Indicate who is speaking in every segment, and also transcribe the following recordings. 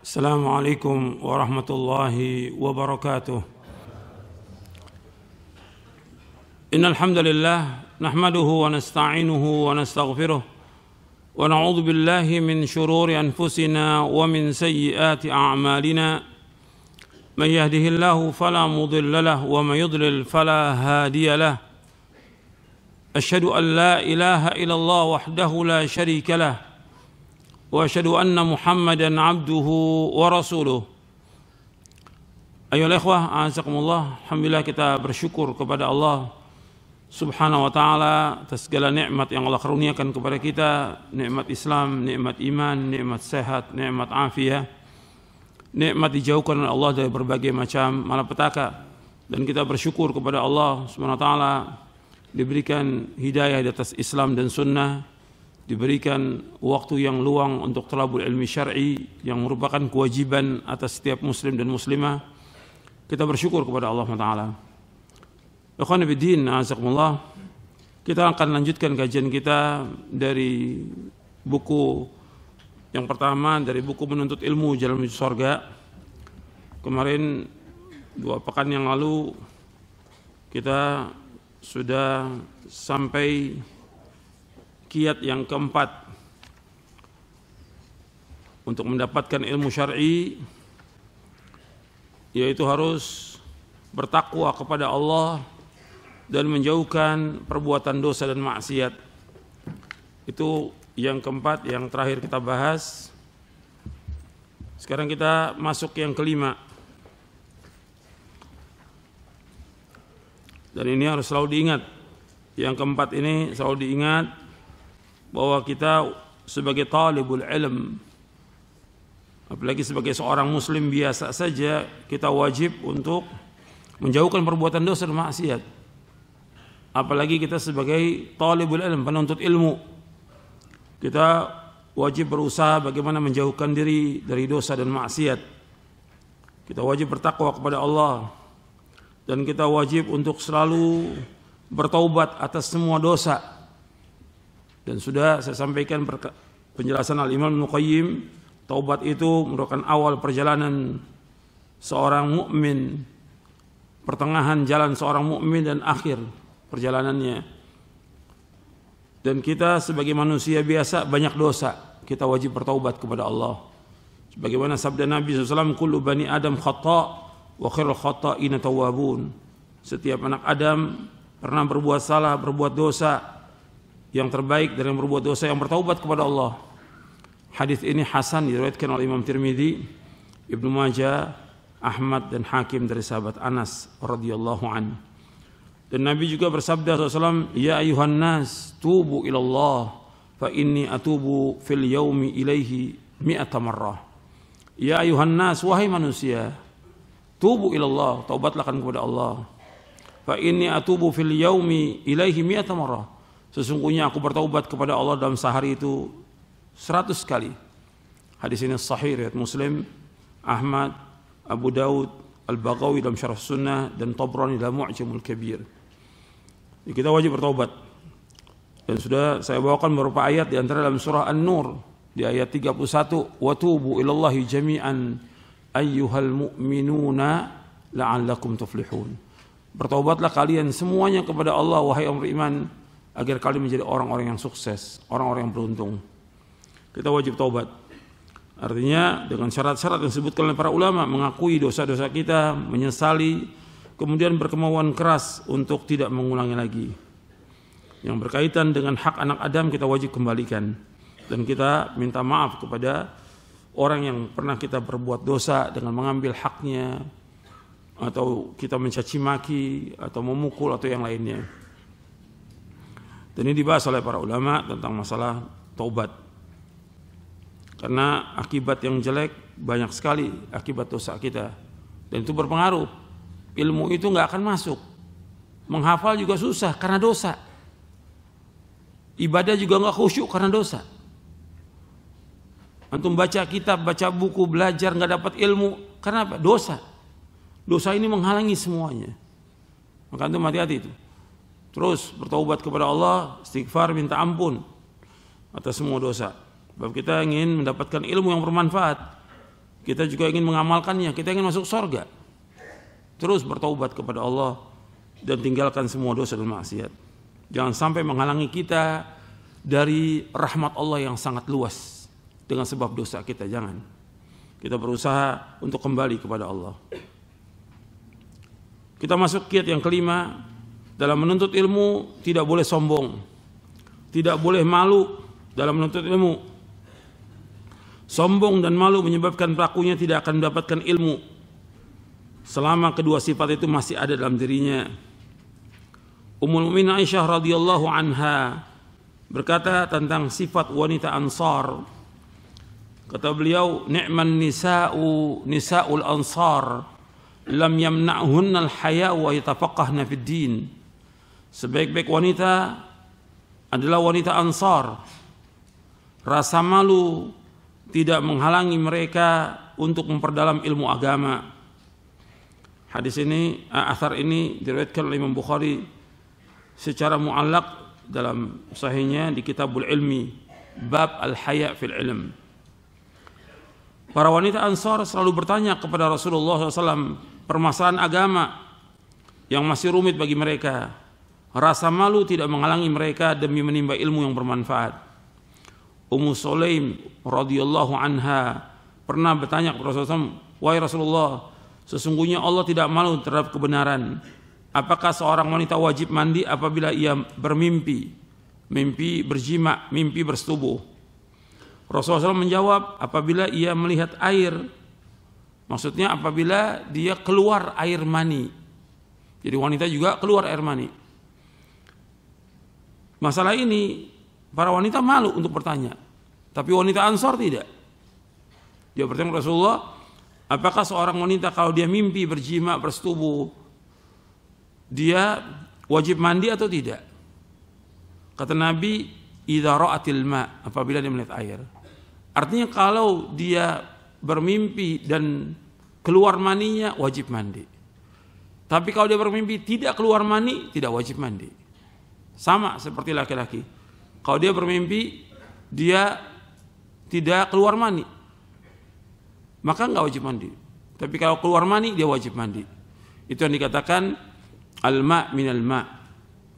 Speaker 1: السلام عليكم ورحمة الله وبركاته. إن الحمد لله نحمده ونستعينه ونستغفره ونعوذ بالله من شرور أنفسنا ومن سيئات أعمالنا. من يهده الله فلا مضل له ومن يضلل فلا هادي له. أشهد أن لا إله إلا الله وحده لا شريك له وأشهد أن محمدا عبده ورسوله. Ayolah ikhwah, a'azakumullah. Alhamdulillah, kita bersyukur kepada Allah Subhanahu wa ta'ala atas segala nikmat yang Allah karuniakan kepada kita, nikmat Islam, nikmat iman, nikmat sehat, nikmat afiah, nikmat dijauhkan oleh Allah dari berbagai macam malapetaka. Dan kita bersyukur kepada Allah Subhanahu wa ta'ala diberikan hidayah di atas Islam dan sunnah, diberikan waktu yang luang untuk talabul ilmi syar'i yang merupakan kewajiban atas setiap muslim dan muslimah. Kita bersyukur kepada Allah Taala. Ikhwan fillah, azakumullah. Kita akan lanjutkan kajian kita dari buku yang pertama, dari buku Menuntut Ilmu Jalan Menuju Surga. Kemarin 2 pekan yang lalu kita sudah sampai kiat yang keempat untuk mendapatkan ilmu syar'i, yaitu harus bertakwa kepada Allah dan menjauhkan perbuatan dosa dan maksiat. Itu yang keempat, yang terakhir kita bahas. Sekarang kita masuk yang kelima. Dan ini harus selalu diingat. Yang keempat ini selalu diingat, bahwa kita sebagai talibul ilm, apalagi sebagai seorang muslim biasa saja, kita wajib untuk menjauhkan perbuatan dosa dan maksiat. Apalagi kita sebagai talibul ilm, penuntut ilmu, kita wajib berusaha bagaimana menjauhkan diri dari dosa dan maksiat. Kita wajib bertakwa kepada Allah, dan kita wajib untuk selalu bertaubat atas semua dosa. Dan sudah saya sampaikan penjelasan Al-Imam Ibnu Qayyim, taubat itu merupakan awal perjalanan seorang mukmin, pertengahan jalan seorang mukmin, dan akhir perjalanannya. Dan kita sebagai manusia biasa banyak dosa, kita wajib bertaubat kepada Allah. Sebagaimana sabda Nabi SAW, kullu bani Adam khata' wa khairul khata'ina tawwabun. Setiap anak Adam pernah berbuat salah, berbuat dosa. Yang terbaik dari yang berbuat dosa yang bertaubat kepada Allah. Hadis ini hasan, diriwayatkan oleh Imam Tirmidzi, Ibnu Majah, Ahmad dan Hakim dari sahabat Anas radhiyallahu an. Dan Nabi juga bersabda SAW, ya ayuhan nas tubu ilallah fa inni atubu fil yaumi ilaihi mi'ata marrah. Ya ayuhan nas, wahai manusia, tubu ilallah, taubatlah kepada Allah. Fa inni atubu fil yaumi ilaihi mi'ata marrah. Sesungguhnya aku bertaubat kepada Allah dalam sehari itu 100 kali. Hadis ini sahih riwayat Muslim, Ahmad, Abu Daud, Al-Baghawi dalam Syarah Sunnah, dan Tabrani dalam Mu'jamul Kabir. Jadi kita wajib bertaubat. Dan sudah saya bawakan beberapa ayat di antara dalam surah An-Nur di ayat 31, wa tubu ilallahi jami'an ayyuhal mu'minuna la'allakum tuflihun. Bertaubatlah kalian semuanya kepada Allah, wahai orang beriman, agar kalian menjadi orang-orang yang sukses, orang-orang yang beruntung. Kita wajib taubat. Artinya dengan syarat-syarat yang disebutkan oleh para ulama, mengakui dosa-dosa kita, menyesali, kemudian berkemauan keras untuk tidak mengulangi lagi. Yang berkaitan dengan hak anak Adam kita wajib kembalikan. Dan kita minta maaf kepada orang yang pernah kita berbuat dosa dengan mengambil haknya, atau kita mencaci maki, atau memukul, atau yang lainnya. Dan ini dibahas oleh para ulama tentang masalah taubat. Karena akibat yang jelek banyak sekali, akibat dosa kita. Dan itu berpengaruh. Ilmu itu nggak akan masuk. Menghafal juga susah karena dosa. Ibadah juga nggak khusyuk karena dosa. Antum baca kitab, baca buku, belajar nggak dapat ilmu karena apa? Dosa. Dosa ini menghalangi semuanya. Maka antum hati-hati itu. Terus bertaubat kepada Allah, istighfar, minta ampun atas semua dosa. Sebab kita ingin mendapatkan ilmu yang bermanfaat. kita juga ingin mengamalkannya, kita ingin masuk surga. Terus bertaubat kepada Allah dan tinggalkan semua dosa dan maksiat. Jangan sampai menghalangi kita dari rahmat Allah yang sangat luas dengan sebab dosa kita. Jangan. Kita berusaha untuk kembali kepada Allah. Kita masuk kiat yang kelima. Dalam menuntut ilmu tidak boleh sombong, tidak boleh malu dalam menuntut ilmu. Sombong dan malu menyebabkan pelakunya tidak akan mendapatkan ilmu selama kedua sifat itu masih ada dalam dirinya. Ummul Mukminin Aisyah radhiyallahu anha berkata tentang sifat wanita Ansar. Kata beliau, "Ni'man nisa'ul Ansar lam yamna'hunna al-haya' wa yatafaqahna fid din." Sebaik-baik wanita adalah wanita Ansar. Rasa malu tidak menghalangi mereka untuk memperdalam ilmu agama. Hadis ini, athar ini diriwayatkan oleh Imam Bukhari secara mu'allaq dalam sahihnya di Kitabul Ilmi, bab al-haya' fil ilm. Para wanita Ansar selalu bertanya kepada Rasulullah SAW permasalahan agama yang masih rumit bagi mereka. Rasa malu tidak menghalangi mereka demi menimba ilmu yang bermanfaat. Ummu Sulaim radhiyallahu anha pernah bertanya kepada Rasulullah, "Wahai Rasulullah, sesungguhnya Allah tidak malu terhadap kebenaran. Apakah seorang wanita wajib mandi apabila ia bermimpi, mimpi berjima, mimpi bersetubuh?" Rasulullah SAW menjawab, apabila ia melihat air, maksudnya apabila dia keluar air mani. Jadi wanita juga keluar air mani. Masalah ini para wanita malu untuk bertanya, tapi wanita Ansar tidak. Dia bertanya kepada Rasulullah, apakah seorang wanita kalau dia mimpi berjima, bersetubuh, dia wajib mandi atau tidak? Kata Nabi, idza ra'atil ma, apabila dia melihat air. Artinya kalau dia bermimpi dan keluar maninya wajib mandi. Tapi kalau dia bermimpi tidak keluar mani, tidak wajib mandi. Sama seperti laki-laki. Kalau dia bermimpi dia tidak keluar mani, maka enggak wajib mandi. Tapi kalau keluar mani dia wajib mandi. Itu yang dikatakan al-ma' minal ma',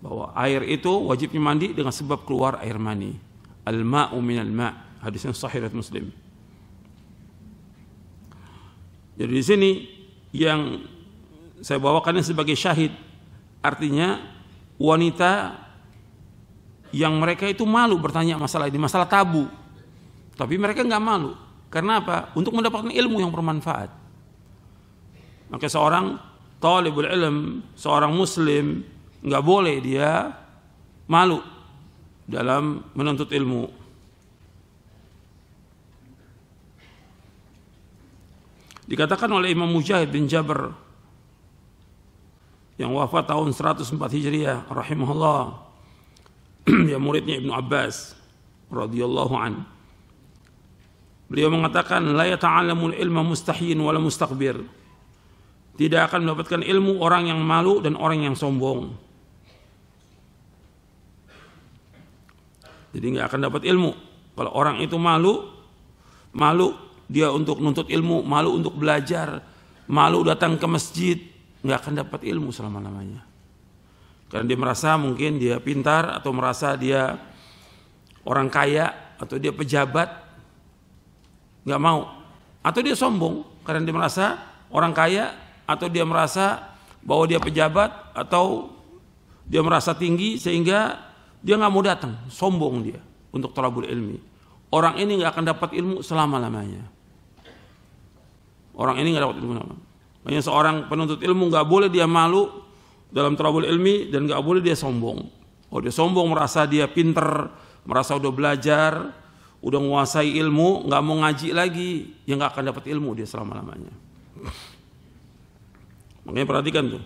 Speaker 1: bahwa air itu wajibnya mandi dengan sebab keluar air mani. Al-ma'u minal ma', hadis yang sahih riwayat Muslim. Jadi di sini yang saya bawakannya sebagai syahid, artinya wanita yang mereka itu malu bertanya masalah ini, masalah tabu, tapi mereka nggak malu. Karena apa? Untuk mendapatkan ilmu yang bermanfaat. Maka seorang talibul ilm, seorang muslim, nggak boleh dia malu dalam menuntut ilmu. Dikatakan oleh Imam Mujahid bin Jabr yang wafat tahun 104 Hijriah rahimahullah, ya muridnya Ibnu Abbas radhiyallahu an. Beliau mengatakan, la yata'allamul ilma mustahyin wala mustakbir. Tidak akan mendapatkan ilmu orang yang malu dan orang yang sombong. Jadi nggak akan dapat ilmu kalau orang itu malu dia untuk nuntut ilmu, malu untuk belajar, malu datang ke masjid, nggak akan dapat ilmu selama-lamanya. Karena dia merasa mungkin dia pintar, atau merasa dia orang kaya, atau dia pejabat, nggak mau. Atau dia sombong karena dia merasa orang kaya, atau dia merasa bahwa dia pejabat, atau dia merasa tinggi sehingga dia nggak mau datang, sombong dia untuk thalabul ilmi. Orang ini nggak akan dapat ilmu selama-lamanya. Orang ini nggak dapat ilmu. Makanya seorang penuntut ilmu nggak boleh dia malu dalam thalabul ilmi, dan nggak boleh dia sombong. Oh, dia sombong merasa dia pinter, merasa udah belajar, udah menguasai ilmu, nggak mau ngaji lagi, ya nggak akan dapat ilmu dia selama-lamanya. Makanya perhatikan tuh,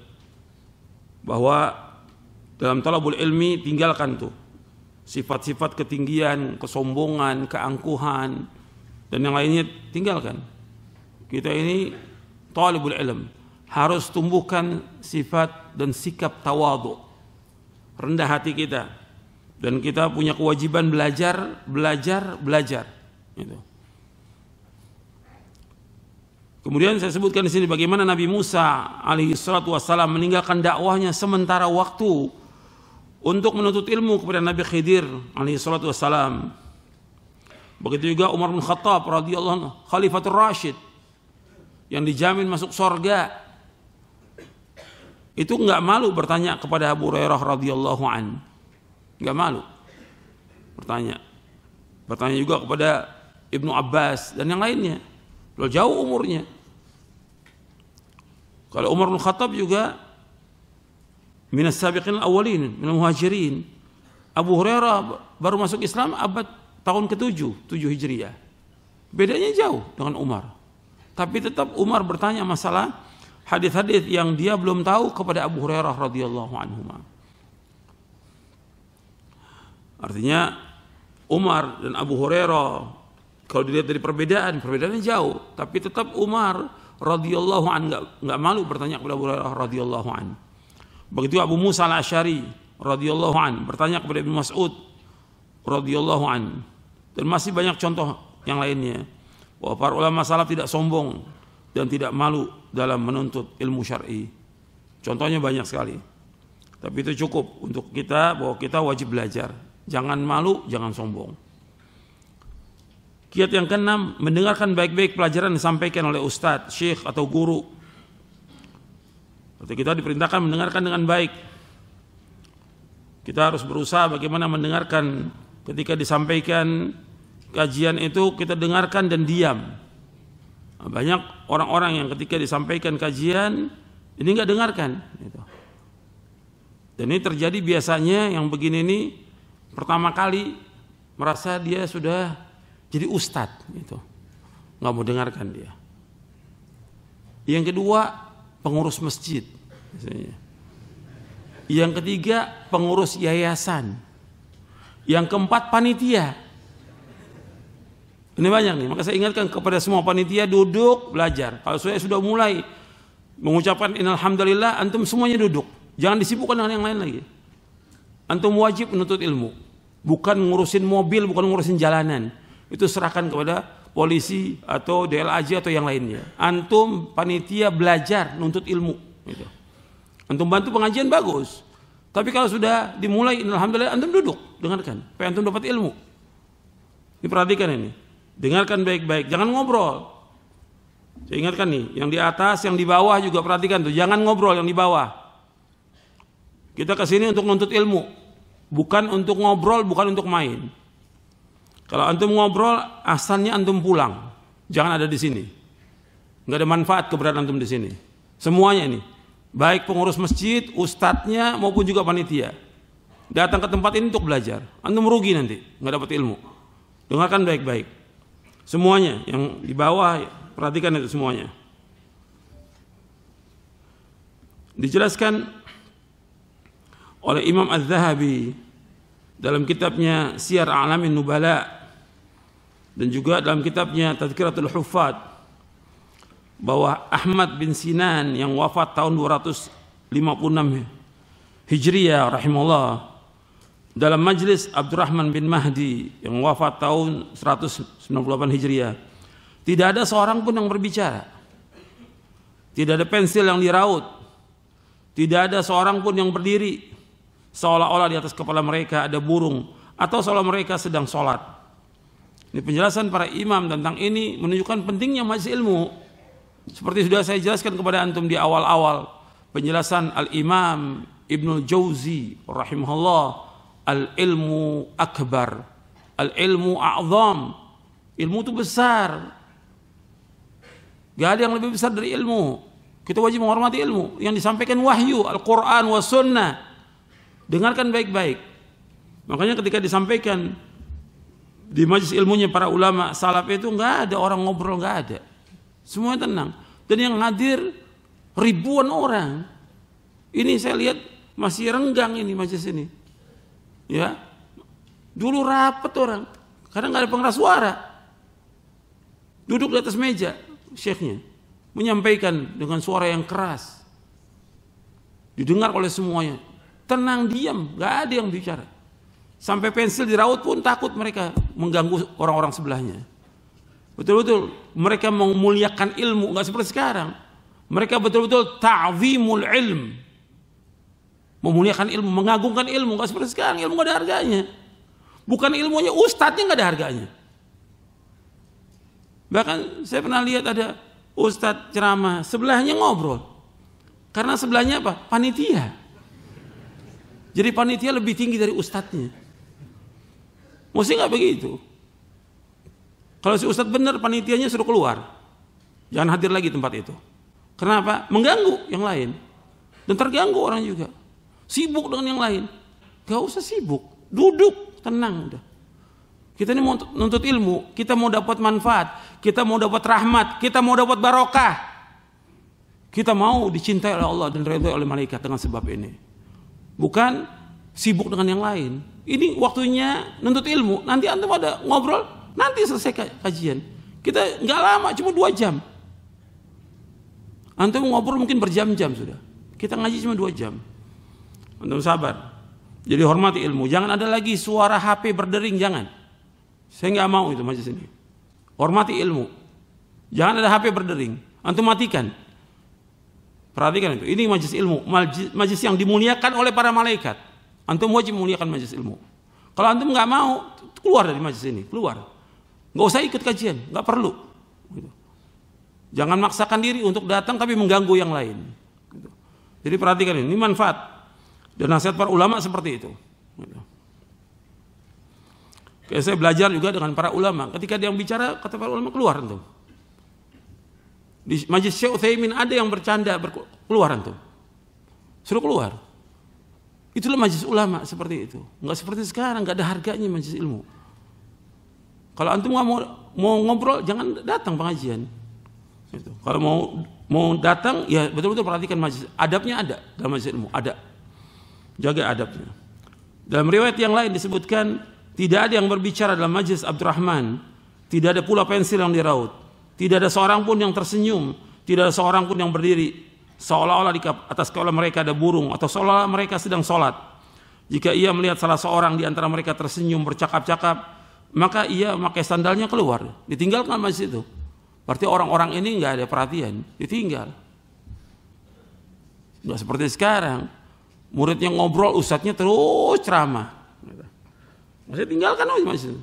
Speaker 1: bahwa dalam thalabul ilmi tinggalkan tuh sifat-sifat ketinggian, kesombongan, keangkuhan, dan yang lainnya tinggalkan. Kita ini thalibul ilm harus tumbuhkan sifat dan sikap tawadhu, rendah hati kita, dan kita punya kewajiban belajar. Gitu. Kemudian saya sebutkan di sini bagaimana Nabi Musa alaihi salatu wassalam meninggalkan dakwahnya sementara waktu untuk menuntut ilmu kepada Nabi Khidir alaihi salatu wassalam. Begitu juga Umar bin Khattab radhiyallahu anhu, Khalifatul Rashid yang dijamin masuk surga. Itu enggak malu bertanya kepada Abu Hurairah radhiyallahu an. Enggak malu bertanya. Bertanya juga kepada Ibnu Abbas dan yang lainnya. Loh, jauh umurnya. Kalau Umar bin Khattab juga minas sabiqin awalin, minal muhajirin. Abu Hurairah baru masuk Islam abad tahun ke-7, 7 Hijriah. Bedanya jauh dengan Umar. Tapi tetap Umar bertanya masalah hadis-hadis yang dia belum tahu kepada Abu Hurairah radhiyallahu anhu. Artinya Umar dan Abu Hurairah kalau dilihat dari perbedaannya jauh, tapi tetap Umar radhiyallahu an enggak malu bertanya kepada Abu Hurairah radhiyallahu an. Begitu Abu Musa al-Asy'ari radhiyallahu an bertanya kepada Ibnu Mas'ud radhiyallahu an. Dan masih banyak contoh yang lainnya bahwa para ulama salaf tidak sombong dan tidak malu dalam menuntut ilmu syar'i. Contohnya banyak sekali. Tapi itu cukup untuk kita bahwa kita wajib belajar. Jangan malu, jangan sombong. Kiat yang keenam, mendengarkan baik-baik pelajaran yang disampaikan oleh ustadz, syekh atau guru. Berarti kita diperintahkan mendengarkan dengan baik. Kita harus berusaha bagaimana mendengarkan ketika disampaikan kajian itu, kita dengarkan dan diam. Banyak orang-orang yang ketika disampaikan kajian ini enggak dengarkan. Dan ini terjadi biasanya yang begini ini pertama kali merasa dia sudah jadi ustadz, gitu. Nggak mau dengarkan dia. Yang kedua, pengurus masjid. Misalnya. Yang ketiga, pengurus yayasan. Yang keempat, panitia. Ini banyak nih. Maka saya ingatkan kepada semua panitia, duduk belajar. Kalau saya sudah mulai mengucapkan innalhamdulillah, antum semuanya duduk. Jangan disibukkan dengan yang lain lagi. Antum wajib menuntut ilmu. Bukan ngurusin mobil, bukan ngurusin jalanan. Itu serahkan kepada polisi atau DLAJ atau yang lainnya. Antum panitia belajar nuntut ilmu gitu. Antum bantu pengajian bagus. Tapi kalau sudah dimulai alhamdulillah antum duduk dengarkan supaya antum dapat ilmu. Diperhatikan ini. Dengarkan baik-baik, jangan ngobrol. Saya ingatkan nih, yang di atas, yang di bawah juga perhatikan tuh, jangan ngobrol yang di bawah. Kita kesini untuk nuntut ilmu, bukan untuk ngobrol, bukan untuk main. Kalau antum ngobrol, asalnya antum pulang. Jangan ada di sini. Nggak ada manfaat keberadaan antum di sini. Semuanya ini, baik pengurus masjid, ustadznya maupun juga panitia, datang ke tempat ini untuk belajar. Antum rugi nanti, nggak dapat ilmu. Dengarkan baik-baik. Semuanya yang di bawah, perhatikan itu semuanya. Dijelaskan oleh Imam Az-Zahabi dalam kitabnya Siyar A'lamin Nubala dan juga dalam kitabnya Tadhkiratul Huffaz bahwa Ahmad bin Sinan yang wafat tahun 256 Hijriah rahimahullah dalam majlis Abdurrahman bin Mahdi yang wafat tahun 198 Hijriah, tidak ada seorang pun yang berbicara, tidak ada pensil yang diraut, tidak ada seorang pun yang berdiri seolah-olah di atas kepala mereka ada burung atau seolah mereka sedang sholat. Ini penjelasan para imam tentang ini menunjukkan pentingnya majelis ilmu. Seperti sudah saya jelaskan kepada antum di awal-awal penjelasan Al-Imam Ibnul Jauzi rahimahullah, al-ilmu akbar, al-ilmu a'zam. Ilmu itu besar. Gak ada yang lebih besar dari ilmu. Kita wajib menghormati ilmu yang disampaikan wahyu, Al-Quran wa sunnah. Dengarkan baik-baik. Makanya ketika disampaikan di majelis ilmunya para ulama salaf itu nggak ada orang ngobrol, nggak ada. Semuanya tenang. Dan yang hadir ribuan orang. Ini saya lihat masih renggang ini majelis ini. Ya, dulu rapat orang, karena nggak ada pengeras suara. Duduk di atas meja, syekhnya menyampaikan dengan suara yang keras, didengar oleh semuanya. Tenang, diam, nggak ada yang bicara. Sampai pensil diraut pun takut mereka mengganggu orang-orang sebelahnya. Betul-betul mereka memuliakan ilmu, nggak seperti sekarang. Mereka betul-betul ta'zimul ilm, memuliakan ilmu, mengagungkan ilmu, nggak seperti sekarang. Ilmu nggak ada harganya. Bukan ilmunya, ustadznya nggak ada harganya. Bahkan saya pernah lihat ada ustadz ceramah, sebelahnya ngobrol. Karena sebelahnya apa? Panitia. Jadi panitia lebih tinggi dari ustadznya. Mesti nggak begitu. Kalau si ustadz benar, panitianya suruh keluar. Jangan hadir lagi tempat itu. Kenapa? Mengganggu yang lain. Dan terganggu orang juga. Sibuk dengan yang lain. Gak usah sibuk. Duduk, tenang udah. Kita ini mau nuntut ilmu, kita mau dapat manfaat, kita mau dapat rahmat, kita mau dapat barokah. Kita mau dicintai oleh Allah dan diridhai oleh malaikat dengan sebab ini. Bukan sibuk dengan yang lain. Ini waktunya nuntut ilmu. Nanti antum ada ngobrol, nanti selesai kajian. Kita nggak lama, cuma 2 jam. Antum ngobrol mungkin berjam-jam sudah. Kita ngaji cuma 2 jam. Antum sabar. Jadi hormati ilmu. Jangan ada lagi suara HP berdering, jangan. Saya nggak mau itu majelis ini. Hormati ilmu. Jangan ada HP berdering. Antum matikan. Perhatikan itu. Ini majelis ilmu. Majelis yang dimuliakan oleh para malaikat. Antum wajib memuliakan majelis ilmu. Kalau antum nggak mau, keluar dari majelis ini. Keluar. Nggak usah ikut kajian. Nggak perlu. Jangan maksakan diri untuk datang tapi mengganggu yang lain. Jadi perhatikan ini manfaat. Dan nasihat para ulama seperti itu. Kayak saya belajar juga dengan para ulama. Ketika dia bicara, kata para ulama, keluar antum. Di majelis Syekh Utsaimin ada yang bercanda, keluar antum. Suruh keluar. Itulah majelis ulama seperti itu. Enggak seperti sekarang, enggak ada harganya majelis ilmu. Kalau antum nggak mau ngobrol, jangan datang pengajian. Gitu. Kalau mau datang, ya betul-betul perhatikan majelis. Adabnya ada dalam majelis ilmu, ada. Jaga adabnya. Dalam riwayat yang lain disebutkan, tidak ada yang berbicara dalam majelis Abdurrahman, tidak ada pula pensil yang diraut, tidak ada seorang pun yang tersenyum, tidak ada seorang pun yang berdiri, seolah-olah di atas kepala mereka ada burung, atau seolah-olah mereka sedang sholat. Jika ia melihat salah seorang di antara mereka tersenyum bercakap-cakap, maka ia memakai sandalnya keluar, ditinggalkan majelis itu. Berarti orang-orang ini nggak ada perhatian, ditinggal. Nggak seperti sekarang, muridnya ngobrol, ustadznya terus ceramah. Masih tinggalkan aja masjid.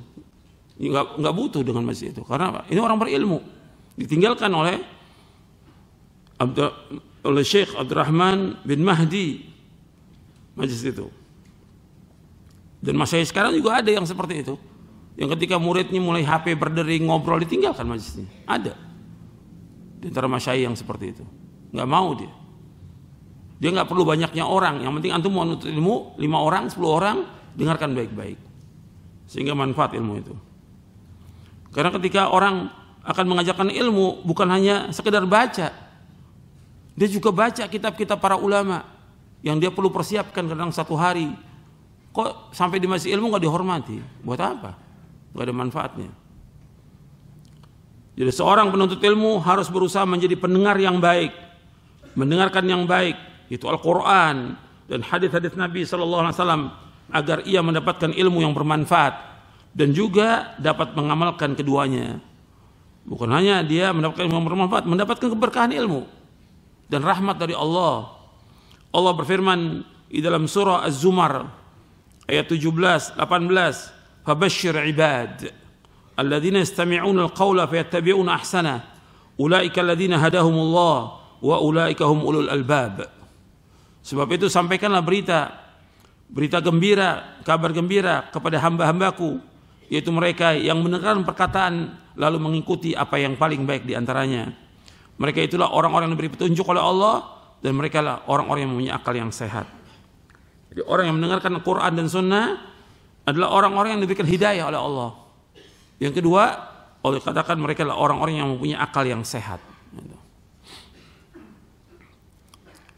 Speaker 1: Nggak butuh dengan masjid itu. Karena apa? Ini orang berilmu. Ditinggalkan oleh Syekh Abdurrahman bin Mahdi majlis itu. Dan masyayikh sekarang juga ada yang seperti itu. Yang ketika muridnya mulai HP berdering ngobrol, ditinggalkan majlisnya. Ada. Di antara masyayikh yang seperti itu. Nggak mau dia. Dia nggak perlu banyaknya orang. Yang penting antum mau nuntut ilmu, 5 orang, 10 orang, dengarkan baik-baik. Sehingga manfaat ilmu itu. Karena ketika orang akan mengajarkan ilmu, bukan hanya sekedar baca, dia juga baca kitab-kitab para ulama yang dia perlu persiapkan kadang 1 hari. Kok sampai di masjid ilmu nggak dihormati? Buat apa? Nggak ada manfaatnya. Jadi seorang penuntut ilmu harus berusaha menjadi pendengar yang baik, mendengarkan yang baik, itu Al-Quran dan hadis-hadis Nabi SAW, agar ia mendapatkan ilmu yang bermanfaat dan juga dapat mengamalkan keduanya. Bukan hanya dia mendapatkan ilmu yang bermanfaat, mendapatkan keberkahan ilmu dan rahmat dari Allah. Allah berfirman di dalam surah Az-Zumar ayat 17, 18, "Fabashshir ibad alladzina yastami'una al-qawla fayattabi'una ahsana, ulaika alladzina hadahumullah wa ulaika hum ulul albab." Sebab itu sampaikanlah berita gembira, kabar gembira kepada hamba-hambaku, yaitu mereka yang mendengarkan perkataan lalu mengikuti apa yang paling baik di antaranya. Mereka itulah orang-orang yang diberi petunjuk oleh Allah, dan mereka lah orang-orang yang mempunyai akal yang sehat. Jadi orang yang mendengarkan Al-Quran dan Sunnah adalah orang-orang yang diberikan hidayah oleh Allah. Yang kedua, Allah katakan mereka lah orang-orang yang mempunyai akal yang sehat.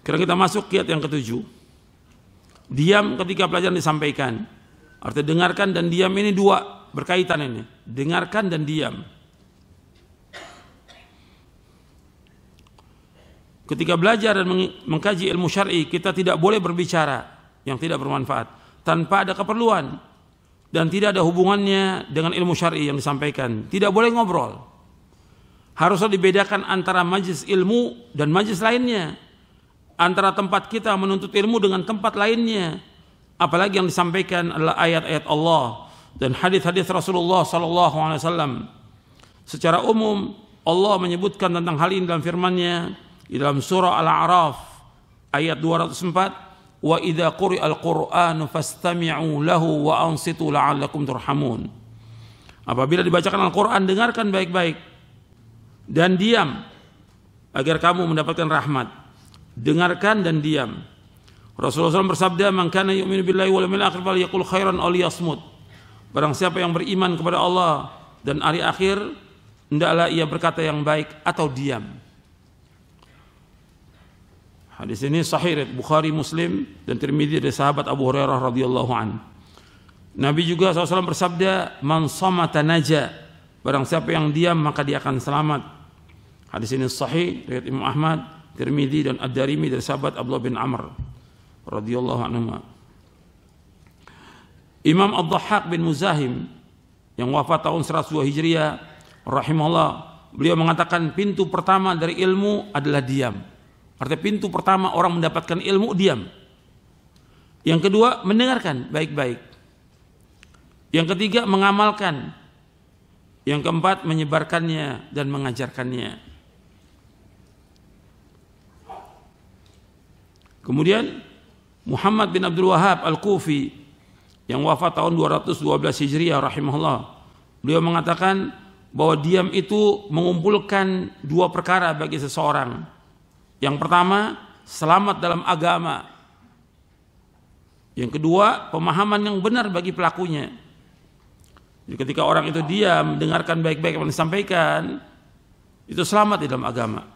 Speaker 1: Sekarang kita masuk kiat yang ke-7. Diam ketika pelajaran disampaikan. Artinya dengarkan dan diam ini 2 berkaitan ini. Dengarkan dan diam. Ketika belajar dan mengkaji ilmu syar'i, kita tidak boleh berbicara yang tidak bermanfaat tanpa ada keperluan dan tidak ada hubungannya dengan ilmu syar'i yang disampaikan. Tidak boleh ngobrol. Haruslah dibedakan antara majlis ilmu dan majlis lainnya, antara tempat kita menuntut ilmu dengan tempat lainnya. Apalagi yang disampaikan adalah ayat-ayat Allah dan hadis-hadis Rasulullah SAW. Secara umum Allah menyebutkan tentang hal ini dalam firman-Nya di dalam surah Al-A'raf ayat 204, wa idza quri'al Qur'anu fastami'u lahu wa ansitu la'allakum turhamun. Apabila dibacakan Al-Qur'an, dengarkan baik-baik dan diam agar kamu mendapatkan rahmat. Dengarkan dan diam. Rasulullah SAW bersabda, man kana yu'minu billahi wal yawmil akhir falyaqul khairan aw liyasmut. Barang siapa yang beriman kepada Allah dan hari akhir, hendaklah ia berkata yang baik atau diam. Hadis ini sahih riwayat Bukhari, Muslim dan Tirmidzi dari sahabat Abu Hurairah radhiyallahu an. Nabi juga SAW bersabda, man samata naja. Barang siapa yang diam maka dia akan selamat. Hadis ini sahih riwayat Imam Ahmad, Tirmidzi dan Ad-Darimi dari sahabat Abdullah bin Amr radhiyallahu anhu. Imam Ad-Dhahhak bin Muzahim yang wafat tahun 102 Hijriah rahimahullah, beliau mengatakan pintu pertama dari ilmu adalah diam. Artinya pintu pertama orang mendapatkan ilmu diam. Yang kedua mendengarkan baik-baik. Yang ketiga mengamalkan. Yang keempat menyebarkannya dan mengajarkannya. Kemudian Muhammad bin Abdul Wahhab Al-Kufi yang wafat tahun 212 Hijriah rahimahullah, beliau mengatakan bahwa diam itu mengumpulkan dua perkara bagi seseorang. Yang pertama, selamat dalam agama. Yang kedua, pemahaman yang benar bagi pelakunya. Jadi ketika orang itu diam, mendengarkan baik-baik yang disampaikan, itu selamat di dalam agama.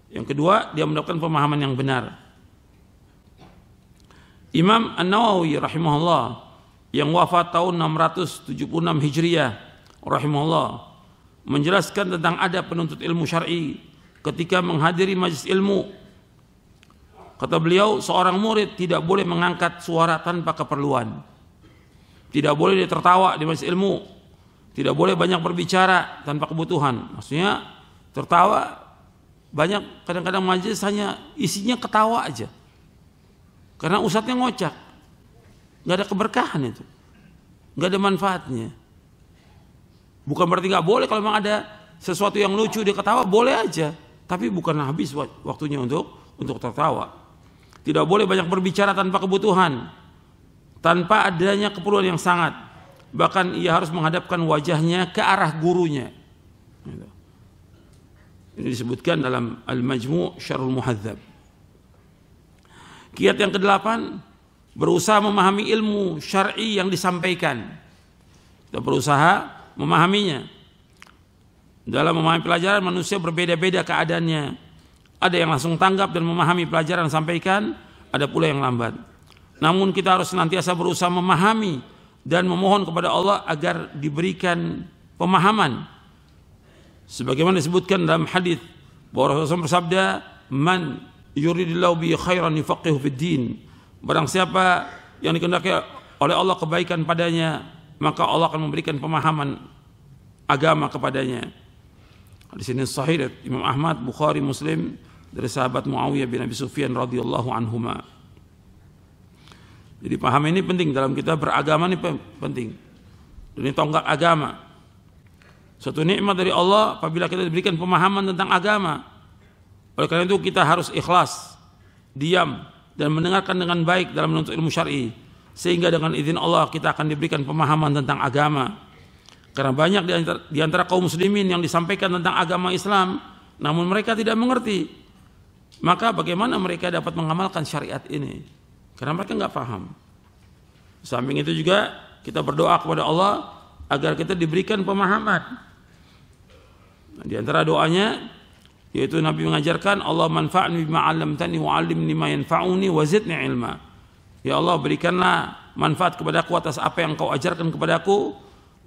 Speaker 1: Yang kedua, dia mendapatkan pemahaman yang benar. Imam An-Nawawi rahimahullah yang wafat tahun 676 Hijriah rahimahullah menjelaskan tentang adab penuntut ilmu syar'i ketika menghadiri majlis ilmu. Kata beliau, seorang murid tidak boleh mengangkat suara tanpa keperluan. Tidak boleh dia tertawa di majlis ilmu. Tidak boleh banyak berbicara tanpa kebutuhan. Maksudnya tertawa banyak, kadang-kadang majlis hanya isinya ketawa aja. Karena ustadznya ngocak, nggak ada keberkahan itu, nggak ada manfaatnya. Bukan berarti nggak boleh, kalau memang ada sesuatu yang lucu dia ketawa boleh aja, tapi bukan habis waktunya untuk tertawa. Tidak boleh banyak berbicara tanpa kebutuhan, tanpa adanya keperluan yang sangat. Bahkan ia harus menghadapkan wajahnya ke arah gurunya. Ini disebutkan dalam Al-Majmu' Syarhul Muhadzab. Kiat yang ke-8, berusaha memahami ilmu syar'i yang disampaikan. Kita berusaha memahaminya. Dalam memahami pelajaran manusia berbeda-beda keadaannya. Ada yang langsung tanggap dan memahami pelajaran yang disampaikan, ada pula yang lambat. Namun kita harus senantiasa berusaha memahami dan memohon kepada Allah agar diberikan pemahaman. Sebagaimana disebutkan dalam hadis bahwa Rasulullah bersabda, man yuridillahu bi khairan yufaqihu fid din. Barang siapa yang dikehendaki oleh Allah kebaikan padanya, maka Allah akan memberikan pemahaman agama kepadanya. Di sini sahih Imam Ahmad, Bukhari, Muslim dari sahabat Muawiyah bin Abi Sufyan radhiyallahu anhuma. Jadi paham ini penting dalam kita beragama, ini penting. Ini tonggak agama. Suatu nikmat dari Allah apabila kita diberikan pemahaman tentang agama. Oleh karena itu kita harus ikhlas, diam dan mendengarkan dengan baik dalam menuntut ilmu syar'i, sehingga dengan izin Allah kita akan diberikan pemahaman tentang agama. Karena banyak di antara kaum muslimin yang disampaikan tentang agama Islam, namun mereka tidak mengerti. Maka bagaimana mereka dapat mengamalkan syariat ini? Karena mereka nggak paham. Samping itu juga kita berdoa kepada Allah agar kita diberikan pemahaman. Nah, di antara doanya yaitu Nabi mengajarkan, Allah manfa'ni bima 'allamtani wa 'allimni ma yanfa'uni wa zidni ilma. Ya Allah, berikanlah manfaat kepadaku atas apa yang Kau ajarkan kepadaku,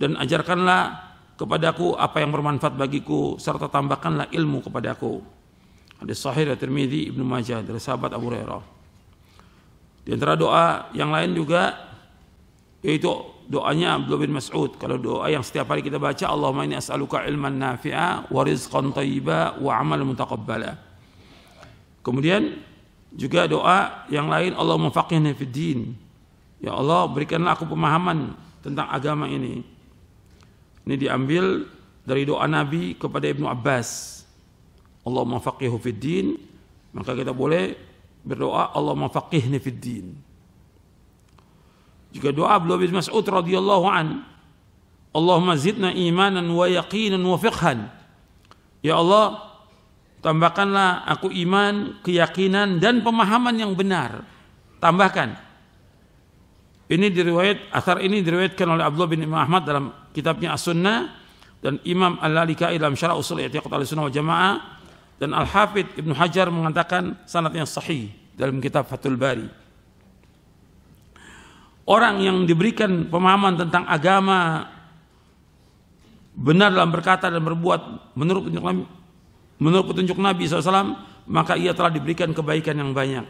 Speaker 1: dan ajarkanlah kepadaku apa yang bermanfaat bagiku, serta tambahkanlah ilmu kepadaku. Hadis sahih dari Tirmidzi, Ibnu Majah dari sahabat Abu Hurairah. Di antara doa yang lain juga yaitu doanya Abdullah bin Mas'ud. Kalau doa yang setiap hari kita baca, Allahumma inni as'aluka ilman nafi'a wa rizqan thayyiba wa amalan mutaqabbala. Kemudian juga doa yang lain, Allahumma faqihna fid din. Ya Allah, berikanlah aku pemahaman tentang agama ini. Ini diambil dari doa Nabi kepada Ibnu Abbas. Allahumma faqihu fid din. Maka kita boleh berdoa Allahumma faqihni fid din. Juga doa Abdullah bin Mas'ud radhiyallahu an, Allahumma zidna imanan wa yaqinan wa fiqhan. Ya Allah, tambahkanlah aku iman, keyakinan dan pemahaman yang benar. Tambahkan. Ini asar ini diriwayatkan oleh Abdullah bin Imam Ahmad dalam kitabnya As-Sunnah, dan Imam Al-Lalikai dalam Syarah Ushul I'tiqad Ahlussunnah wal Jamaah, dan Al-Hafidz Ibnu Hajar mengatakan sanadnya sahih dalam kitab Fathul Bari. Orang yang diberikan pemahaman tentang agama benar dalam berkata dan berbuat menurut petunjuk Nabi SAW, maka ia telah diberikan kebaikan yang banyak.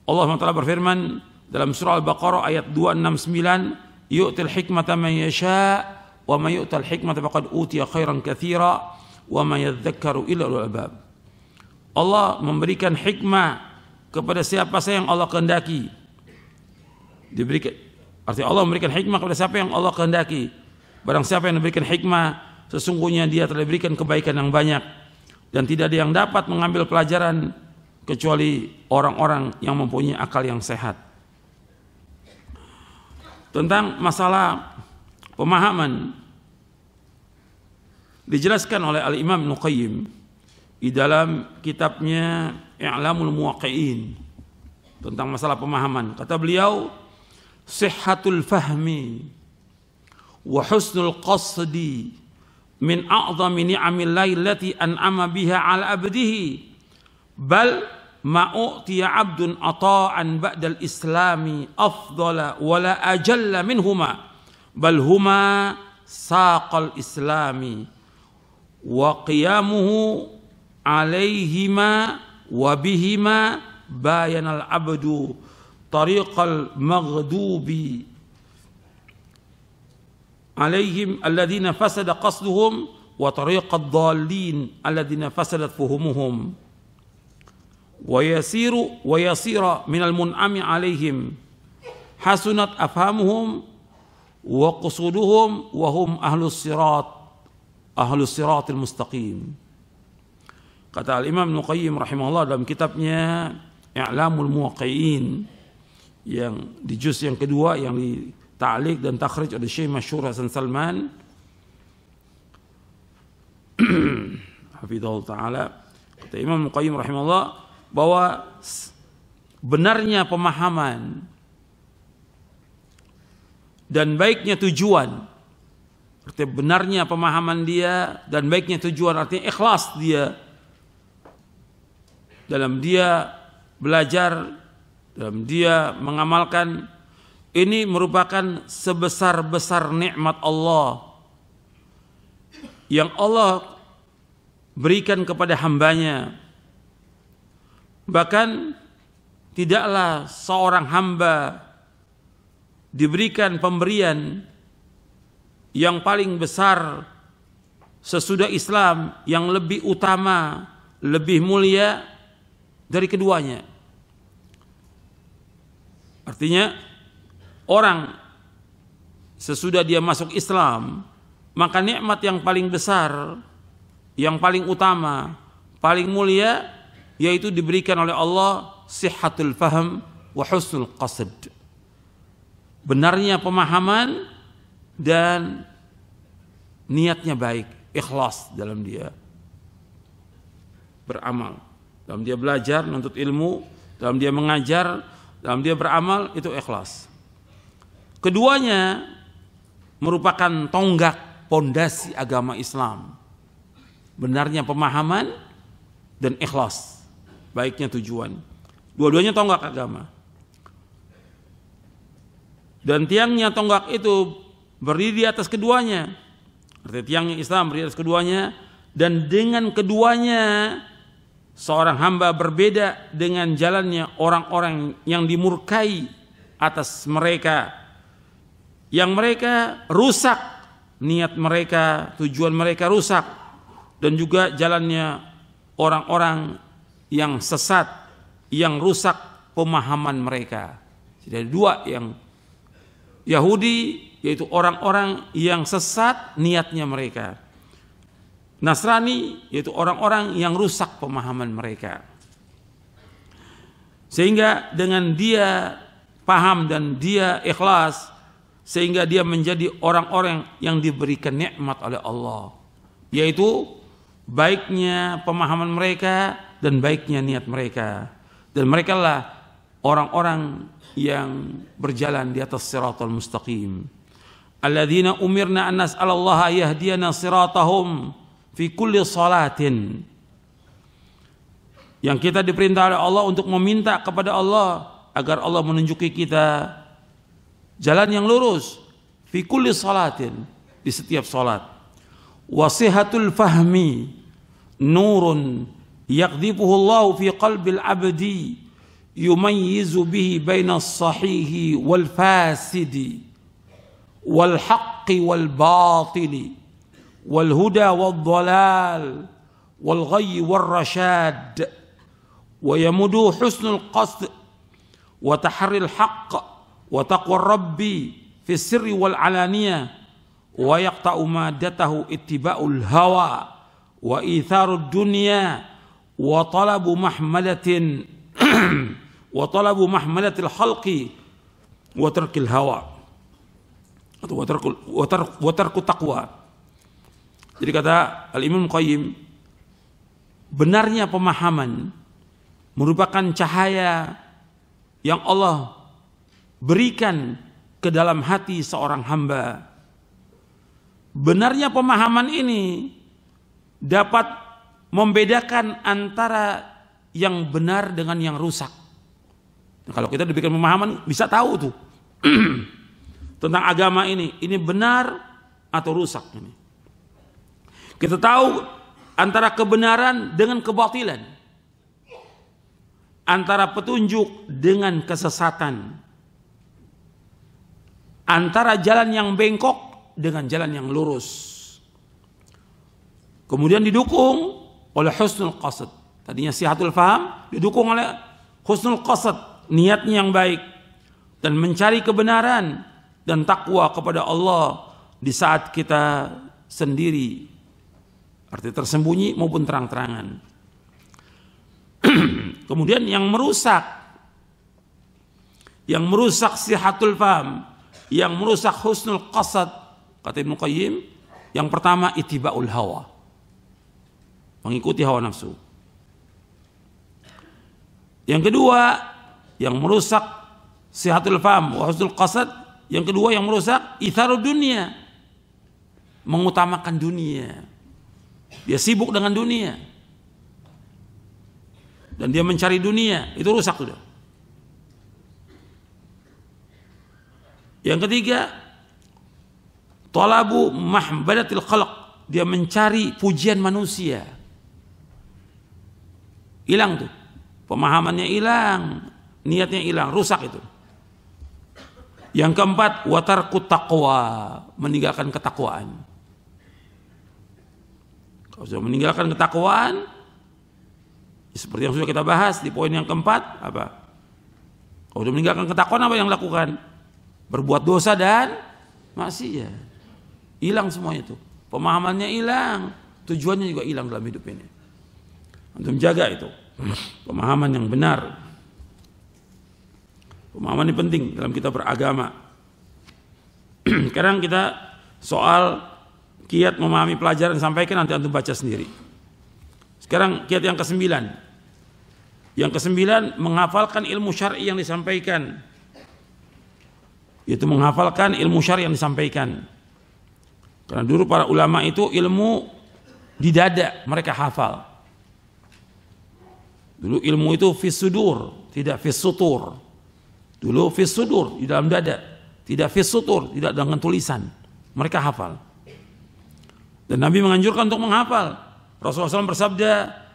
Speaker 1: Allah SWT berfirman dalam surah Al-Baqarah ayat 269, yu'til hikmata man yasha' wa man yu'tal hikmata faqad utiya khairan katsira wa ma yadhakkaru illa ulul albab. Allah memberikan hikmah kepada siapa saja yang Allah kehendaki. Diberikan, artinya Allah memberikan hikmah kepada siapa yang Allah kehendaki. Barang siapa yang diberikan hikmah, sesungguhnya dia telah diberikan kebaikan yang banyak, dan tidak ada yang dapat mengambil pelajaran kecuali orang-orang yang mempunyai akal yang sehat. Tentang masalah pemahaman dijelaskan oleh Al-Imam Ibnu Qayyim di dalam kitabnya I'lamul Muwaqqi'in tentang masalah pemahaman. Kata beliau, sihhatul fahmi wa husnul qasdi min a'zami ni'amillahi allati an'ama biha 'ala 'abdihi, bal ma u'tiya 'abdun ata'an ba'dal islami afdala wa la ajalla minhuma, bal huma saqal islami wa qiyamuhu 'alaihima wa bihima bayanal 'abdu tariqal maghdubi alaihim alladhina fasada qasduhum wa tariqad dhallin alladhina fasadat fuhumuhum wa yasira minal mun'ami alaihim hasunat afhamuhum wa qusuduhum wa hum ahlus siratil mustaqim. Kata Al-Imam Ibnu Qayyim rahimahullah dalam kitabnya I'lamul Muwaqqi'in yang di juz yang kedua yang di ta'liq dan takhrij oleh Syekh Masyhur Hasan Salman hafizahullah taala, kata Imam Qayyim rahimahullah bahwa benarnya pemahaman dan baiknya tujuan, artinya benarnya pemahaman dia dan baiknya tujuan, artinya ikhlas dia dalam dia belajar, dalam dia mengamalkan, ini merupakan sebesar-besar nikmat Allah yang Allah berikan kepada hambanya. Bahkan tidaklah seorang hamba diberikan pemberian yang paling besar sesudah Islam, yang lebih utama, lebih mulia dari keduanya. Artinya orang sesudah dia masuk Islam, maka nikmat yang paling besar, yang paling utama, paling mulia, yaitu diberikan oleh Allah sihhatul fahm wa husnul qasd. Benarnya pemahaman dan niatnya baik, ikhlas dalam dia beramal, dalam dia belajar, menuntut ilmu, dalam dia mengajar, dalam dia beramal, itu ikhlas. Keduanya merupakan tonggak pondasi agama Islam. Benarnya pemahaman dan ikhlas, baiknya tujuan. Dua-duanya tonggak agama. Dan tiangnya tonggak itu berdiri di atas keduanya. Artinya tiangnya Islam berdiri di atas keduanya, dan dengan keduanya seorang hamba berbeda dengan jalannya orang-orang yang dimurkai atas mereka, yang mereka rusak niat mereka, tujuan mereka rusak, dan juga jalannya orang-orang yang sesat, yang rusak pemahaman mereka. Jadi dua yang Yahudi, yaitu orang-orang yang sesat niatnya mereka. Nasrani, yaitu orang-orang yang rusak pemahaman mereka. Sehingga dengan dia paham dan dia ikhlas, sehingga dia menjadi orang-orang yang diberikan nikmat oleh Allah, yaitu baiknya pemahaman mereka dan baiknya niat mereka. Dan mereka lah orang-orang yang berjalan di atas siratal mustaqim. Alladzina umirna an nas'alallaha yahdiyana siratahum fi kulli salatin. Yang kita diperintah oleh Allah untuk meminta kepada Allah agar Allah menunjuki kita jalan yang lurus fi kulli salatin, di setiap salat. Wasihatul fahmi nurun yaqdhifuhu Allah fi qalbil abdi yumayyizu bihi baina as-sahihi wal fasidi wal haqqi wal batili wal huda wal dhalal wal ghayyi wal rashad wa yamudu husnul qasd wa taharril haqq wa taqwa rabbi fi sirri wal alaniyah wa yaqta'u madatahu ittiba'ul hawa wa itharud dunya wa talabu mahmadatin wa talabu mahmadatil khalqi wa tarkil hawa atau wa tarku taqwa. Jadi kata Al-Imam Qayyim, benarnya pemahaman merupakan cahaya yang Allah berikan ke dalam hati seorang hamba. Benarnya pemahaman ini dapat membedakan antara yang benar dengan yang rusak. Nah, kalau kita diberikan pemahaman bisa tahu tuh tentang agama ini benar atau rusak ini. Kita tahu antara kebenaran dengan kebatilan, antara petunjuk dengan kesesatan, antara jalan yang bengkok dengan jalan yang lurus. Kemudian didukung oleh husnul qasad. Tadinya sihatul faham, didukung oleh husnul qasad, niatnya yang baik, dan mencari kebenaran dan takwa kepada Allah di saat kita sendiri, arti tersembunyi maupun terang-terangan. Kemudian yang merusak sihatul faham, yang merusak husnul qasad, kata Ibnu Qayyim, yang pertama ittiba'ul hawa, mengikuti hawa nafsu. Yang kedua yang merusak sihatul faham wa husnul qasad, yang kedua yang merusak itharud dunia, mengutamakan dunia. Dia sibuk dengan dunia dan dia mencari dunia, itu rusak sudah. Yang ketiga, talabu mahbadatil khalq, dia mencari pujian manusia. Hilang tuh, pemahamannya hilang, niatnya hilang, rusak itu. Yang keempat, wa tarku taqwa, meninggalkan ketakwaan. Kalau sudah meninggalkan ketakwaan, seperti yang sudah kita bahas di poin yang keempat, apa? Kalau sudah meninggalkan ketakwaan, apa yang lakukan? Berbuat dosa dan maksiat. Hilang semua itu. Pemahamannya hilang, tujuannya juga hilang dalam hidup ini. Untuk menjaga itu pemahaman yang benar. Pemahaman ini penting dalam kita beragama. Sekarang kita soal kiat memahami pelajaran sampaikan, nanti antum baca sendiri. Sekarang kiat yang ke-9. Yang ke-9 menghafalkan ilmu syar'i yang disampaikan. Yaitu menghafalkan ilmu syar'i yang disampaikan. Karena dulu para ulama itu ilmu di dada mereka hafal. Dulu ilmu itu fis sudur, tidak fis sutur. Dulu fis sudur, di dalam dada, tidak fis sutur, tidak dengan tulisan. Mereka hafal. Dan Nabi menganjurkan untuk menghafal. Rasulullah SAW bersabda,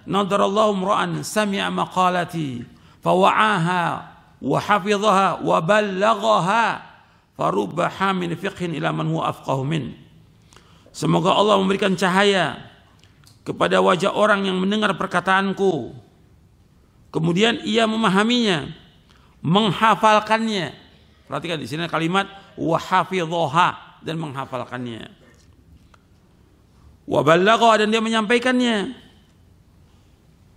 Speaker 1: nadarallahu mra'an sami'a maqalati fawa'aha wa hafidhaha wa ballaghaha farubba hamil fiqhin ila man huwa afqahu min. Semoga Allah memberikan cahaya kepada wajah orang yang mendengar perkataanku, kemudian ia memahaminya, menghafalkannya. Perhatikan di sini kalimat wa hafidhaha, dan menghafalkannya. Wa ballagha, dan dia menyampaikannya.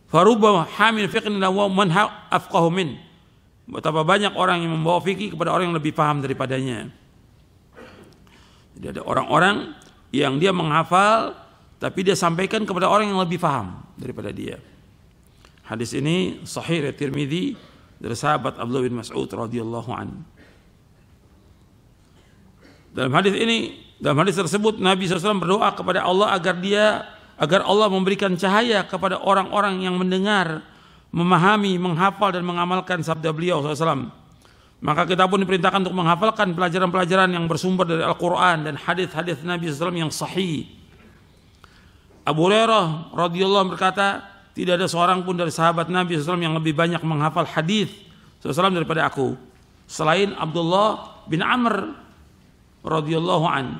Speaker 1: Farubba hamil fiqhin ila man afqahu min. Betapa banyak orang yang membawa fikih kepada orang yang lebih paham daripadanya. Jadi ada orang-orang yang dia menghafal tapi dia sampaikan kepada orang yang lebih paham daripada dia. Hadis ini sahih riwayat Tirmidzi dari sahabat Abdullah bin Mas'ud radhiyallahu an. Dalam hadis tersebut Nabi SAW berdoa kepada Allah agar Allah memberikan cahaya kepada orang-orang yang mendengar, memahami, menghafal dan mengamalkan sabda beliau SAW. Maka kita pun diperintahkan untuk menghafalkan pelajaran-pelajaran yang bersumber dari Al-Quran dan hadis-hadis Nabi SAW yang sahih. Abu Hurairah radhiyallahu berkata, tidak ada seorang pun dari sahabat Nabi SAW yang lebih banyak menghafal hadis SAW daripada aku, selain Abdullah bin Amr radhiyallahu an.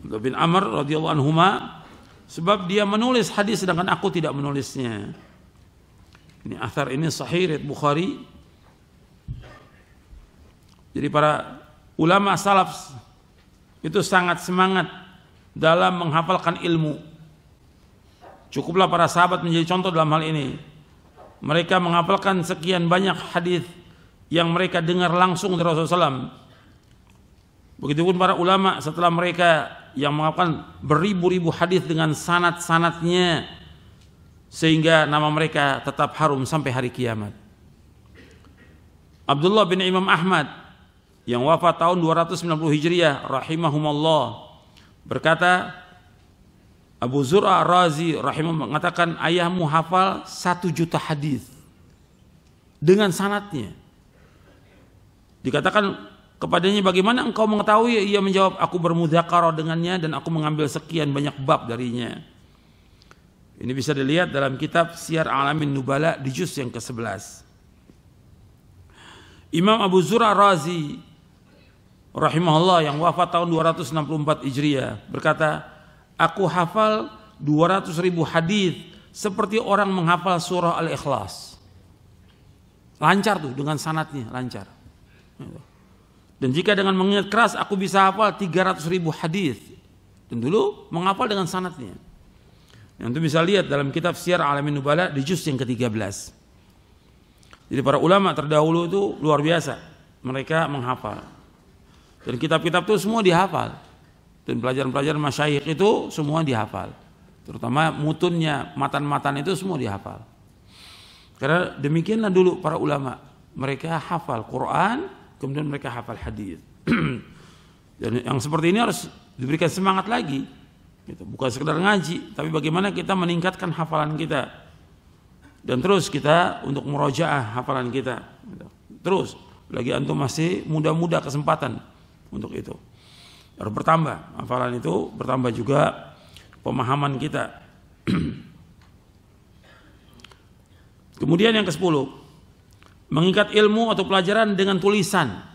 Speaker 1: Abdullah bin Amr radhiyallahu anhuma, sebab dia menulis hadis sedangkan aku tidak menulisnya. Ini athar ini sahih riwayat Bukhari. Jadi para ulama salaf itu sangat semangat dalam menghafalkan ilmu. Cukuplah para sahabat menjadi contoh dalam hal ini. Mereka menghafalkan sekian banyak hadis yang mereka dengar langsung dari Rasulullah SAW. Begitupun para ulama setelah mereka yang menghafalkan beribu-ribu hadis dengan sanad-sanadnya, sehingga nama mereka tetap harum sampai hari kiamat. Abdullah bin Imam Ahmad yang wafat tahun 290 Hijriah rahimahumullah berkata, Abu Zur'a Razi rahimahullah mengatakan, ayahmu hafal 1 juta hadis dengan sanadnya. Dikatakan kepadanya, bagaimana engkau mengetahui? Ia menjawab, aku bermudzakarah dengannya dan aku mengambil sekian banyak bab darinya. Ini bisa dilihat dalam kitab Syiar A'lamin Nubala di juz yang ke-11. Imam Abu Zur'a Razi rahimahullah yang wafat tahun 264 Hijriah berkata, aku hafal 200.000 hadis seperti orang menghafal surah Al-Ikhlas. Lancar tuh dengan sanadnya, lancar. Dan jika dengan mengingat keras aku bisa hafal 300.000 hadis. Dan dulu menghafal dengan sanadnya. Yang itu bisa lihat dalam kitab Syiar A'lamin Nubala di juz yang ke-13. Jadi para ulama terdahulu itu luar biasa. Mereka menghafal. Dan kitab-kitab itu semua dihafal. Dan pelajaran-pelajaran masyayikh itu semua dihafal. Terutama mutunnya, matan-matan itu semua dihafal. Karena demikianlah dulu para ulama. Mereka hafal Quran, kemudian mereka hafal hadis. Dan yang seperti ini harus diberikan semangat lagi. Bukan sekedar ngaji, tapi bagaimana kita meningkatkan hafalan kita. Dan terus kita untuk murojaah hafalan kita. Terus, lagi antum masih muda-muda kesempatan untuk itu. Harus bertambah, hafalan itu bertambah juga pemahaman kita. Kemudian yang ke-10, mengikat ilmu atau pelajaran dengan tulisan.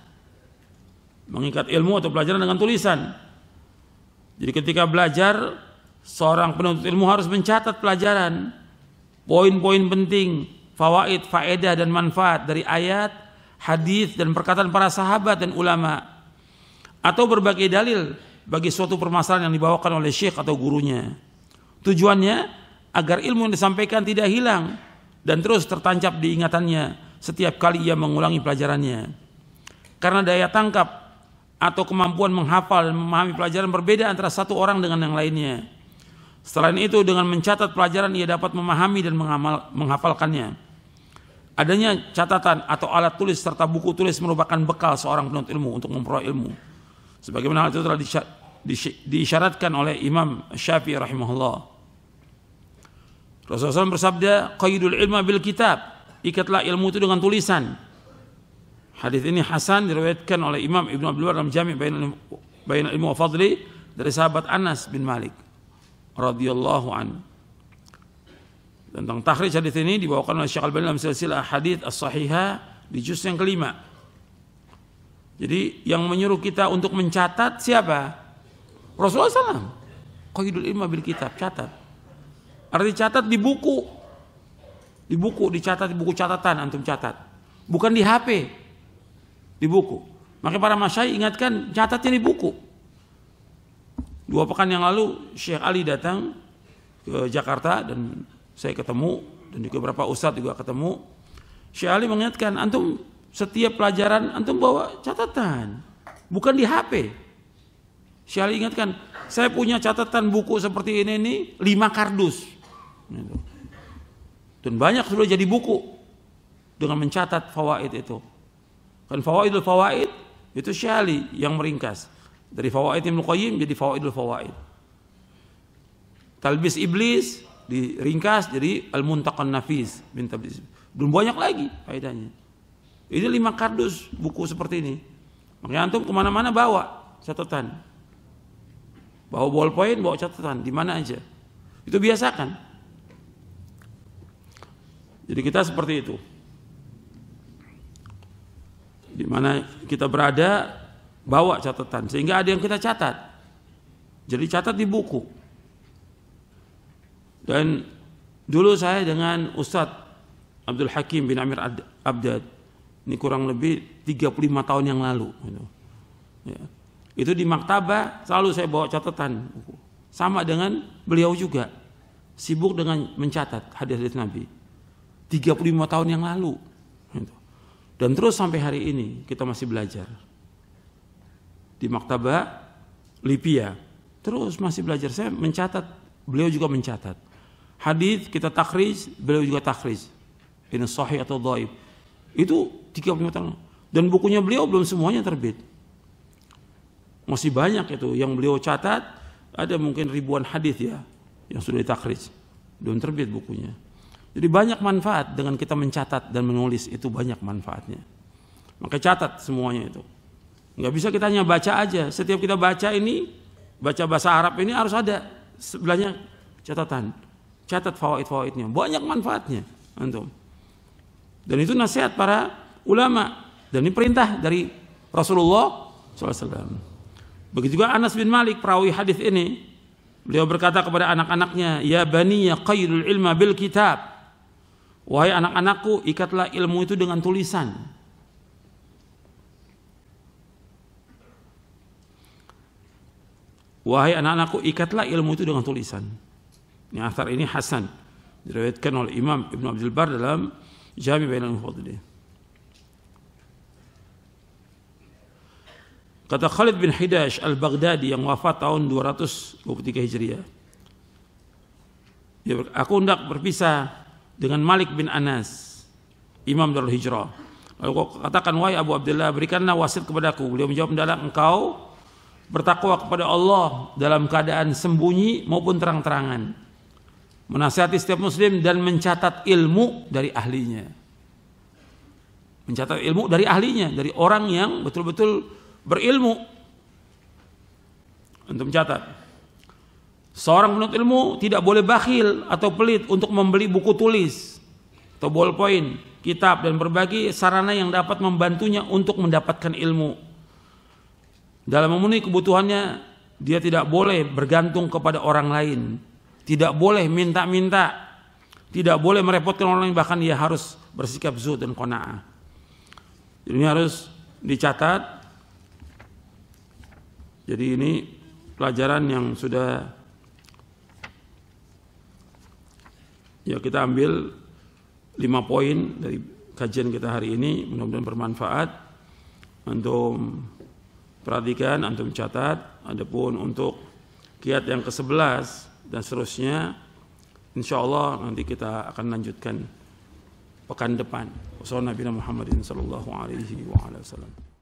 Speaker 1: Mengikat ilmu atau pelajaran dengan tulisan. Jadi ketika belajar, seorang penuntut ilmu harus mencatat pelajaran, poin-poin penting, fawaid, faedah dan manfaat dari ayat, hadis dan perkataan para sahabat dan ulama, atau berbagai dalil bagi suatu permasalahan yang dibawakan oleh syekh atau gurunya. Tujuannya agar ilmu yang disampaikan tidak hilang dan terus tertancap di ingatannya setiap kali ia mengulangi pelajarannya. Karena daya tangkap atau kemampuan menghafal dan memahami pelajaran berbeda antara satu orang dengan yang lainnya. Selain itu, dengan mencatat pelajaran ia dapat memahami dan menghafalkannya. Adanya catatan atau alat tulis serta buku tulis merupakan bekal seorang penuntut ilmu untuk memperoleh ilmu. Sebagaimana hal itu telah diisyaratkan oleh Imam Syafi'i rahimahullah. Rasulullah SAW bersabda, qaidul ilma bil kitab, ikatlah ilmu itu dengan tulisan. Hadis ini hasan, diriwayatkan oleh Imam Ibnu Abdul Bar dalam Jami' Bainal Ilmi wa Fadli dari sahabat Anas bin Malik radhiyallahu an. Tentang takhrij hadis ini dibawakan oleh Syekh Al-Albani dalam silsilah hadits as-sahihah di juz yang ke-5. Jadi yang menyuruh kita untuk mencatat siapa? Rasulullah SAW. Qaidul ilma bil kitab, catat. Arti catat di buku. Di buku, dicatat di buku catatan, antum catat. Bukan di HP. Di buku. Makanya para masyayikh ingatkan catatnya di buku. 2 pekan yang lalu Syekh Ali datang ke Jakarta dan saya ketemu, dan juga beberapa ustadz juga ketemu. Syekh Ali mengingatkan, antum setiap pelajaran antum bawa catatan, bukan di HP. Syekh Ali ingatkan, saya punya catatan buku seperti ini 5 kardus. Dan banyak sudah jadi buku dengan mencatat fawaid itu. Kan fawaidul fawaid itu Syekh Ali yang meringkas. Dari fawaid Ibnu Qayyim jadi fawaidul fawaid. Talbis Iblis diringkas jadi Al-Muntaqan Nafis bin Talbis. Dan banyak lagi faedahnya. Ini 5 kardus buku seperti ini. Makanya antum kemana-mana bawa catatan. Bawa ballpoint, bawa catatan di mana aja. Itu biasakan. Jadi kita seperti itu. Di mana kita berada, bawa catatan sehingga ada yang kita catat. Jadi catat di buku. Dan dulu saya dengan Ustadz Abdul Hakim bin Amir Abdad, ini kurang lebih 35 tahun yang lalu. Ya. Itu di maktabah selalu saya bawa catatan. Sama dengan beliau juga, sibuk dengan mencatat hadis-hadis Nabi. 35 tahun yang lalu. Dan terus sampai hari ini kita masih belajar. Di maktabah Lipia terus masih belajar. Saya mencatat, beliau juga mencatat. Hadis kita takhrij, beliau juga takhrij. Ini sahih atau dhaif. Itu 35 tahun. Dan bukunya beliau belum semuanya terbit. Masih banyak itu yang beliau catat, ada mungkin ribuan hadis ya yang sudah ditakhrij. Belum terbit bukunya. Jadi banyak manfaat dengan kita mencatat dan menulis, itu banyak manfaatnya. Maka catat semuanya itu. Nggak bisa kita hanya baca aja. Setiap kita baca ini, baca bahasa Arab ini harus ada sebelahnya catatan. Catat fawaid-fawaidnya. Banyak manfaatnya. Antum. Dan itu nasihat para ulama. Dan ini perintah dari Rasulullah SAW. Begitu juga Anas bin Malik, perawi hadis ini. Beliau berkata kepada anak-anaknya, ya baniya qaidul ilma bil kitab. Wahai anak-anakku, ikatlah ilmu itu dengan tulisan. Wahai anak-anakku, ikatlah ilmu itu dengan tulisan. Ini athar ini hasan, diriwayatkan oleh Imam Ibnu Abdul Bar dalam Jami' Bainal Mufaddalin. Kata Khalid bin Hidash al-Baghdadi yang wafat tahun 223 Hijriah. Aku hendak berpisah dengan Malik bin Anas, Imam Darul Hijrah. Lalu katakan, wahai Abu Abdullah, berikanlah wasiat kepadaku. Beliau menjawab, hendaklah engkau bertakwa kepada Allah dalam keadaan sembunyi maupun terang-terangan, menasihati setiap muslim dan mencatat ilmu dari ahlinya. Mencatat ilmu dari ahlinya, dari orang yang betul-betul berilmu. Untuk mencatat. Seorang penuntut ilmu tidak boleh bakhil atau pelit untuk membeli buku tulis atau ballpoint, kitab dan berbagai sarana yang dapat membantunya untuk mendapatkan ilmu. Dalam memenuhi kebutuhannya, dia tidak boleh bergantung kepada orang lain, tidak boleh minta-minta, tidak boleh merepotkan orang lain, bahkan dia harus bersikap zuhud dan qanaah. Ini harus dicatat. Jadi ini pelajaran yang sudah ya kita ambil 5 poin dari kajian kita hari ini, mudah-mudahan bermanfaat. Antum perhatikan, antum catat. Adapun untuk kiat yang ke-11 dan seterusnya, insyaallah nanti kita akan lanjutkan pekan depan. Wassalamualaikum warahmatullahi wabarakatuh.